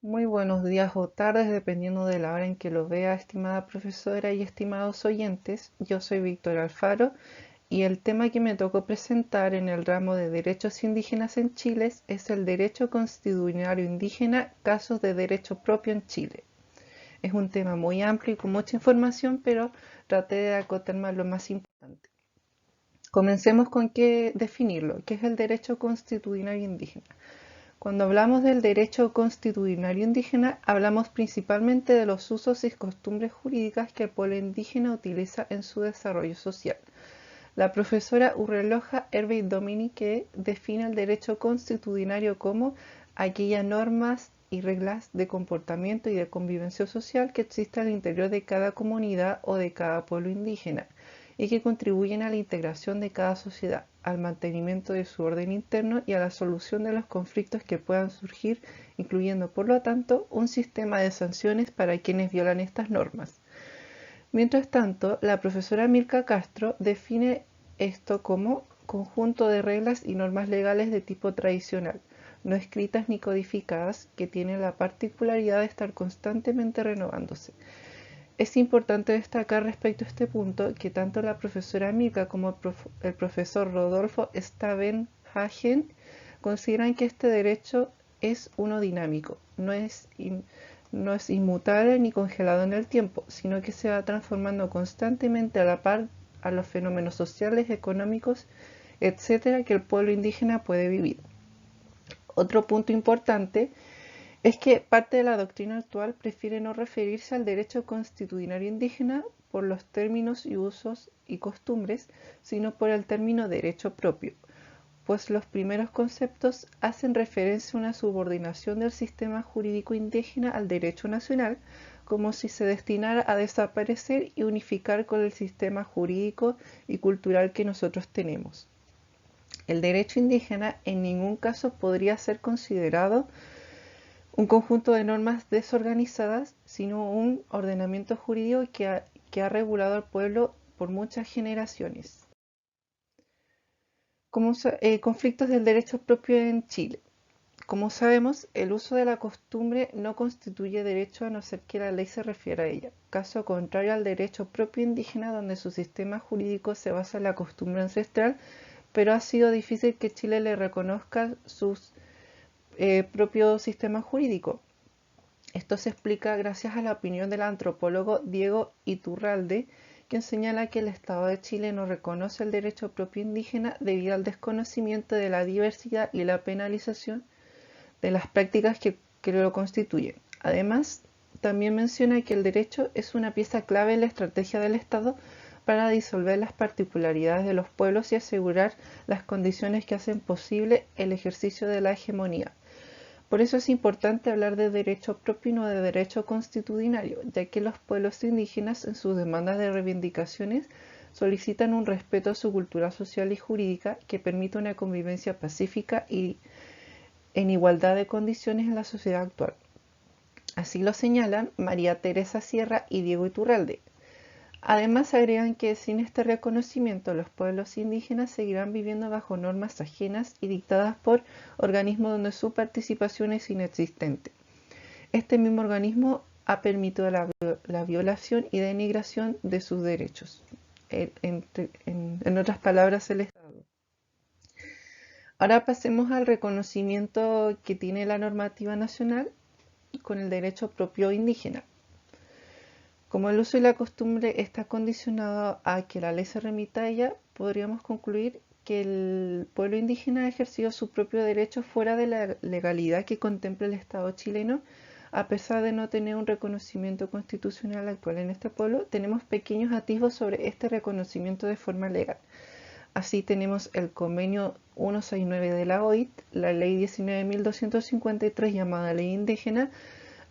Muy buenos días o tardes, dependiendo de la hora en que lo vea, estimada profesora y estimados oyentes. Yo soy Víctor Alfaro y el tema que me tocó presentar en el ramo de Derechos Indígenas en Chile es el Derecho Constitucional Indígena, casos de derecho propio en Chile. Es un tema muy amplio y con mucha información, pero traté de acotarme a lo más importante. Comencemos con qué definirlo, qué es el derecho constitucional indígena. Cuando hablamos del derecho constitucional indígena, hablamos principalmente de los usos y costumbres jurídicas que el pueblo indígena utiliza en su desarrollo social. La profesora Urreloja Hervey Dominique define el derecho constitucional como aquellas normas y reglas de comportamiento y de convivencia social que existen al interior de cada comunidad o de cada pueblo indígena y que contribuyen a la integración de cada sociedad, al mantenimiento de su orden interno y a la solución de los conflictos que puedan surgir, incluyendo, por lo tanto, un sistema de sanciones para quienes violan estas normas. Mientras tanto, la profesora Mirka Castro define esto como conjunto de reglas y normas legales de tipo tradicional, no escritas ni codificadas, que tienen la particularidad de estar constantemente renovándose. Es importante destacar respecto a este punto que tanto la profesora Mirka como el profesor Rodolfo Stavenhagen consideran que este derecho es uno dinámico, no es inmutable ni congelado en el tiempo, sino que se va transformando constantemente a la par a los fenómenos sociales, económicos, etcétera, que el pueblo indígena puede vivir. Otro punto importante es que parte de la doctrina actual prefiere no referirse al derecho constitucional indígena por los términos y usos y costumbres, sino por el término derecho propio, pues los primeros conceptos hacen referencia a una subordinación del sistema jurídico indígena al derecho nacional, como si se destinara a desaparecer y unificar con el sistema jurídico y cultural que nosotros tenemos. El derecho indígena en ningún caso podría ser considerado un conjunto de normas desorganizadas, sino un ordenamiento jurídico que ha regulado al pueblo por muchas generaciones. Conflictos del derecho propio en Chile. Como sabemos, el uso de la costumbre no constituye derecho a no ser que la ley se refiera a ella, caso contrario al derecho propio indígena donde su sistema jurídico se basa en la costumbre ancestral, pero ha sido difícil que Chile le reconozca su propio sistema jurídico. Esto se explica gracias a la opinión del antropólogo Diego Iturralde, quien señala que el Estado de Chile no reconoce el derecho propio indígena debido al desconocimiento de la diversidad y la penalización de las prácticas que lo constituyen. Además, también menciona que el derecho es una pieza clave en la estrategia del Estado para disolver las particularidades de los pueblos y asegurar las condiciones que hacen posible el ejercicio de la hegemonía. Por eso es importante hablar de derecho propio y no de derecho constitucional, ya que los pueblos indígenas en sus demandas de reivindicaciones solicitan un respeto a su cultura social y jurídica que permita una convivencia pacífica y en igualdad de condiciones en la sociedad actual. Así lo señalan María Teresa Sierra y Diego Iturralde. Además agregan que sin este reconocimiento los pueblos indígenas seguirán viviendo bajo normas ajenas y dictadas por organismos donde su participación es inexistente. Este mismo organismo ha permitido la violación y denigración de sus derechos. En otras palabras, el Estado. Ahora pasemos al reconocimiento que tiene la normativa nacional con el derecho propio indígena. Como el uso y la costumbre está condicionado a que la ley se remita a ella, podríamos concluir que el pueblo indígena ha ejercido su propio derecho fuera de la legalidad que contempla el Estado chileno. A pesar de no tener un reconocimiento constitucional actual en este pueblo, tenemos pequeños atisbos sobre este reconocimiento de forma legal. Así tenemos el convenio 169 de la OIT, la ley 19.253 llamada ley indígena,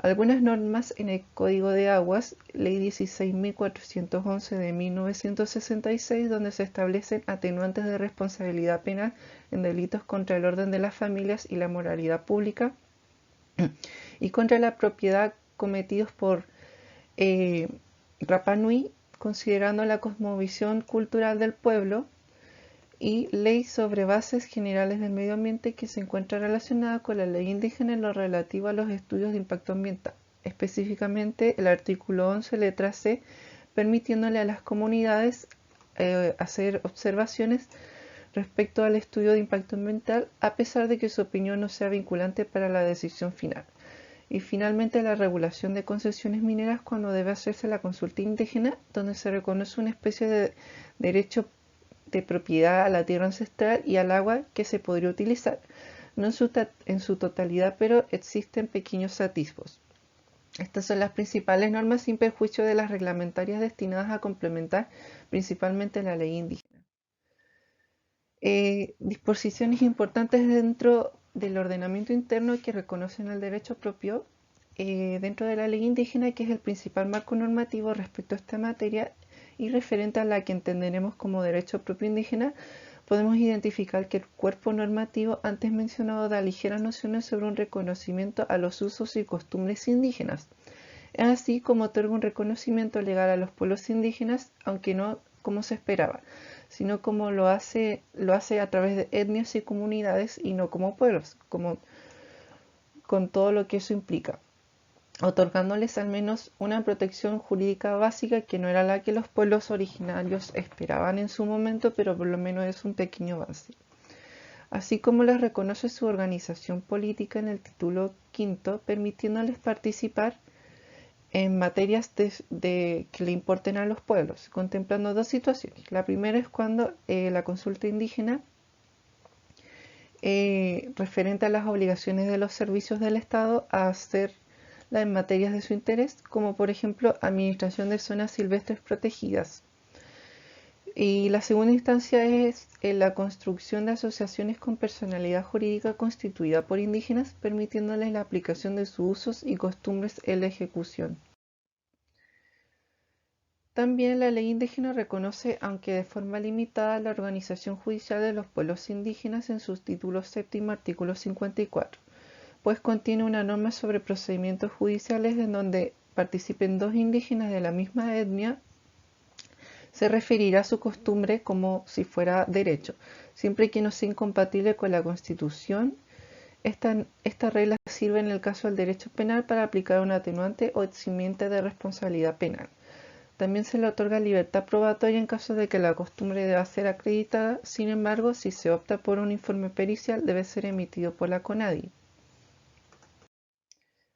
algunas normas en el Código de Aguas, ley 16.411 de 1966, donde se establecen atenuantes de responsabilidad penal en delitos contra el orden de las familias y la moralidad pública y contra la propiedad cometidos por Rapa Nui, considerando la cosmovisión cultural del pueblo y Ley sobre Bases Generales del Medio Ambiente, que se encuentra relacionada con la ley indígena en lo relativo a los estudios de impacto ambiental. Específicamente el artículo 11, letra C, permitiéndole a las comunidades hacer observaciones respecto al estudio de impacto ambiental, a pesar de que su opinión no sea vinculante para la decisión final. Y finalmente la regulación de concesiones mineras, cuando debe hacerse la consulta indígena, donde se reconoce una especie de derecho de propiedad a la tierra ancestral y al agua que se podría utilizar, no en su totalidad, pero existen pequeños atisbos. Estas son las principales normas sin perjuicio de las reglamentarias destinadas a complementar principalmente la ley indígena. Disposiciones importantes dentro del ordenamiento interno que reconocen el derecho propio dentro de la ley indígena, que es el principal marco normativo respecto a esta materia y referente a la que entenderemos como derecho propio indígena. Podemos identificar que el cuerpo normativo antes mencionado da ligeras nociones sobre un reconocimiento a los usos y costumbres indígenas, así como otorga un reconocimiento legal a los pueblos indígenas, aunque no como se esperaba, sino como lo hace a través de etnias y comunidades y no como pueblos, con todo lo que eso implica, otorgándoles al menos una protección jurídica básica que no era la que los pueblos originarios esperaban en su momento, pero por lo menos es un pequeño avance. Así como les reconoce su organización política en el título quinto, permitiéndoles participar en materias que le importen a los pueblos, contemplando dos situaciones. La primera es cuando la consulta indígena referente a las obligaciones de los servicios del Estado a hacerla en materias de su interés, como por ejemplo administración de zonas silvestres protegidas. Y la segunda instancia es la construcción de asociaciones con personalidad jurídica constituida por indígenas, permitiéndoles la aplicación de sus usos y costumbres en la ejecución. También la ley indígena reconoce, aunque de forma limitada, la organización judicial de los pueblos indígenas en sus títulos séptimo, artículo 54, pues contiene una norma sobre procedimientos judiciales en donde participen dos indígenas de la misma etnia. Se referirá a su costumbre como si fuera derecho, siempre que no sea incompatible con la Constitución. Esta regla sirve en el caso del derecho penal para aplicar un atenuante o eximiente de responsabilidad penal. También se le otorga libertad probatoria en caso de que la costumbre deba ser acreditada. Sin embargo, si se opta por un informe pericial, debe ser emitido por la CONADI.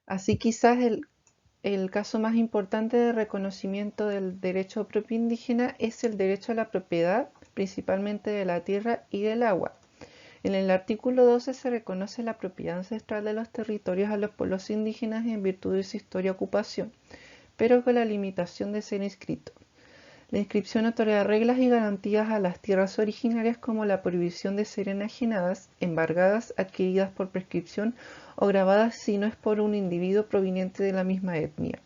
Así quizás el caso más importante de reconocimiento del derecho propio indígena es el derecho a la propiedad, principalmente de la tierra y del agua. En el artículo 12 se reconoce la propiedad ancestral de los territorios a los pueblos indígenas en virtud de su historia y ocupación, pero con la limitación de ser inscrito. La inscripción otorga reglas y garantías a las tierras originarias, como la prohibición de ser enajenadas, embargadas, adquiridas por prescripción o grabadas si no es por un individuo proveniente de la misma etnia.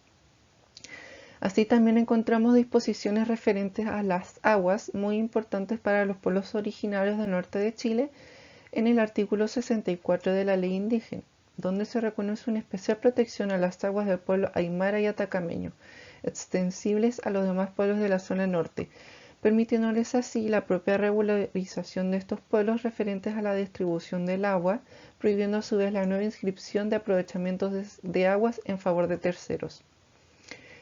Así también encontramos disposiciones referentes a las aguas, muy importantes para los pueblos originarios del norte de Chile, en el artículo 64 de la ley indígena, donde se reconoce una especial protección a las aguas del pueblo aymara y atacameño, extensibles a los demás pueblos de la zona norte, permitiéndoles así la propia regularización de estos pueblos referentes a la distribución del agua, prohibiendo a su vez la nueva inscripción de aprovechamientos de aguas en favor de terceros.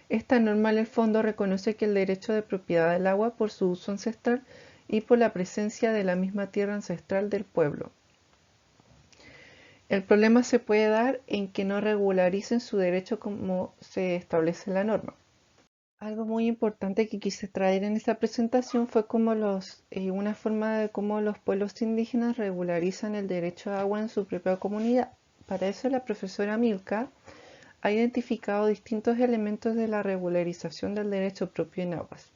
Esta norma en el fondo reconoce que el derecho de propiedad del agua por su uso ancestral y por la presencia de la misma tierra ancestral del pueblo. El problema se puede dar en que no regularicen su derecho como se establece en la norma. Algo muy importante que quise traer en esta presentación fue una forma de cómo los pueblos indígenas regularizan el derecho a agua en su propia comunidad. Para eso la profesora Milka ha identificado distintos elementos de la regularización del derecho propio en aguas.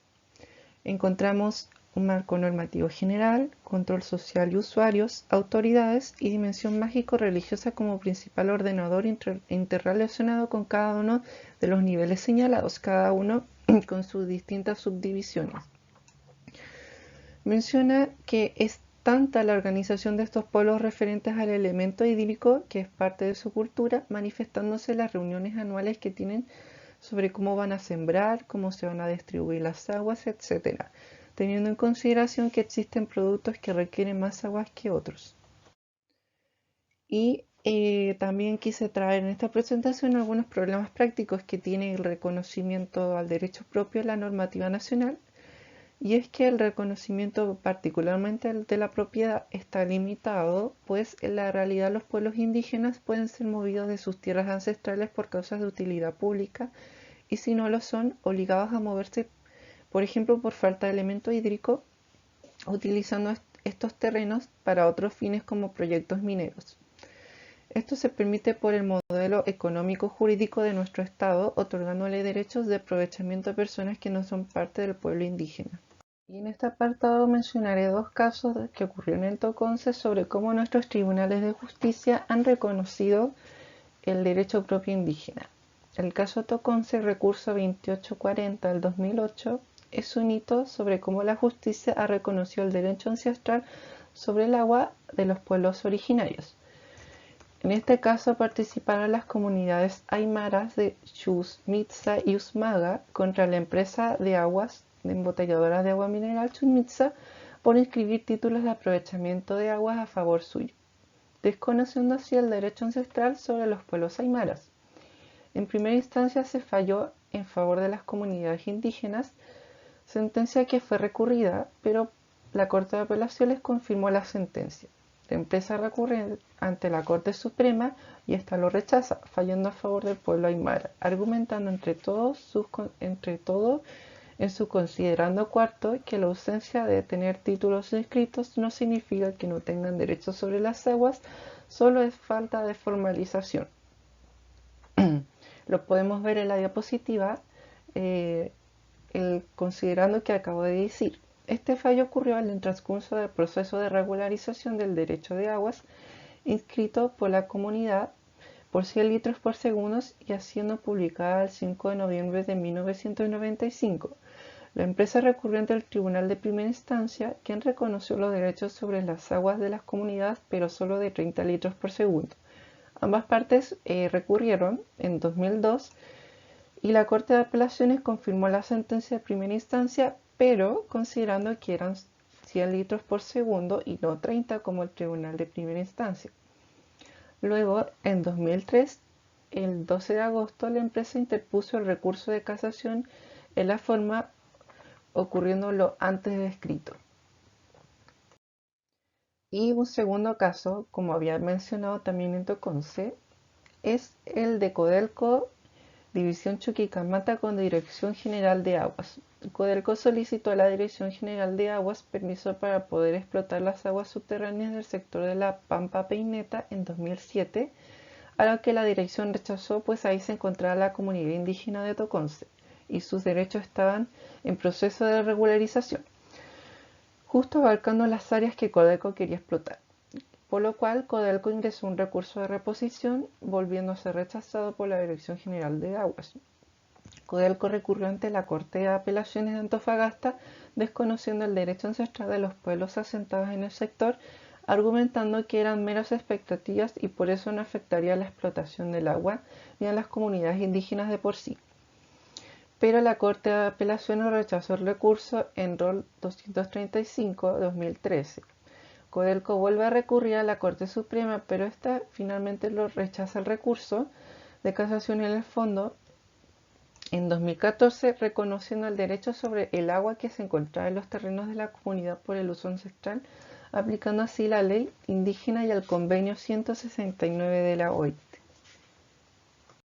Encontramos un marco normativo general, control social y usuarios, autoridades y dimensión mágico-religiosa como principal ordenador interrelacionado con cada uno de los niveles señalados, cada uno con sus distintas subdivisiones. Menciona que es tanta la organización de estos pueblos referentes al elemento idílico, que es parte de su cultura, manifestándose en las reuniones anuales que tienen sobre cómo van a sembrar, cómo se van a distribuir las aguas, etc. teniendo en consideración que existen productos que requieren más aguas que otros. Y también quise traer en esta presentación algunos problemas prácticos que tiene el reconocimiento al derecho propio en la normativa nacional, y es que el reconocimiento particularmente el de la propiedad está limitado, pues en la realidad los pueblos indígenas pueden ser movidos de sus tierras ancestrales por causas de utilidad pública y si no lo son, obligados a moverse, por ejemplo, por falta de elemento hídrico, utilizando estos terrenos para otros fines como proyectos mineros. Esto se permite por el modelo económico jurídico de nuestro Estado, otorgándole derechos de aprovechamiento a personas que no son parte del pueblo indígena. Y en este apartado mencionaré dos casos que ocurrieron en Toconce sobre cómo nuestros tribunales de justicia han reconocido el derecho propio indígena. El caso Toconce, recurso 2840 del 2008, es un hito sobre cómo la justicia ha reconocido el derecho ancestral sobre el agua de los pueblos originarios. En este caso participaron las comunidades aymaras de Chusmitsa y Usmaga contra la empresa de aguas de embotelladoras de agua mineral Chusmitsa por inscribir títulos de aprovechamiento de aguas a favor suyo, desconociendo así el derecho ancestral sobre los pueblos aymaras. En primera instancia se falló en favor de las comunidades indígenas, sentencia que fue recurrida, pero la Corte de Apelaciones confirmó la sentencia. La empresa recurre ante la Corte Suprema y ésta lo rechaza, fallando a favor del pueblo aymara, argumentando entre todo en su considerando cuarto que la ausencia de tener títulos inscritos no significa que no tengan derechos sobre las aguas, solo es falta de formalización. Lo podemos ver en la diapositiva, considerando que acabo de decir. Este fallo ocurrió en el transcurso del proceso de regularización del derecho de aguas inscrito por la comunidad por 100 litros por segundo y siendo publicada el 5 de noviembre de 1995. La empresa recurrió ante el Tribunal de Primera Instancia, quien reconoció los derechos sobre las aguas de las comunidades, pero solo de 30 litros por segundo. Ambas partes recurrieron en 2002 y la Corte de Apelaciones confirmó la sentencia de primera instancia, pero considerando que eran 100 litros por segundo y no 30 como el Tribunal de Primera Instancia. Luego, en 2003, el 12 de agosto, la empresa interpuso el recurso de casación en la forma ocurriendo lo antes descrito. Y un segundo caso, como había mencionado también en Toconce, es el de Codelco División Chuquicamata con Dirección General de Aguas. Codelco solicitó a la Dirección General de Aguas permiso para poder explotar las aguas subterráneas del sector de la Pampa Peineta en 2007, a lo que la dirección rechazó, pues ahí se encontraba la comunidad indígena de Toconce y sus derechos estaban en proceso de regularización, justo abarcando las áreas que Codelco quería explotar, por lo cual Codelco ingresó un recurso de reposición, volviéndose rechazado por la Dirección General de Aguas. Codelco recurrió ante la Corte de Apelaciones de Antofagasta, desconociendo el derecho ancestral de los pueblos asentados en el sector, argumentando que eran meras expectativas y por eso no afectaría la explotación del agua ni a las comunidades indígenas de por sí. Pero la Corte de Apelaciones rechazó el recurso en Rol 235-2013. Codelco vuelve a recurrir a la Corte Suprema, pero esta finalmente lo rechaza el recurso de casación en el fondo en 2014, reconociendo el derecho sobre el agua que se encontraba en los terrenos de la comunidad por el uso ancestral, aplicando así la ley indígena y el convenio 169 de la OIT.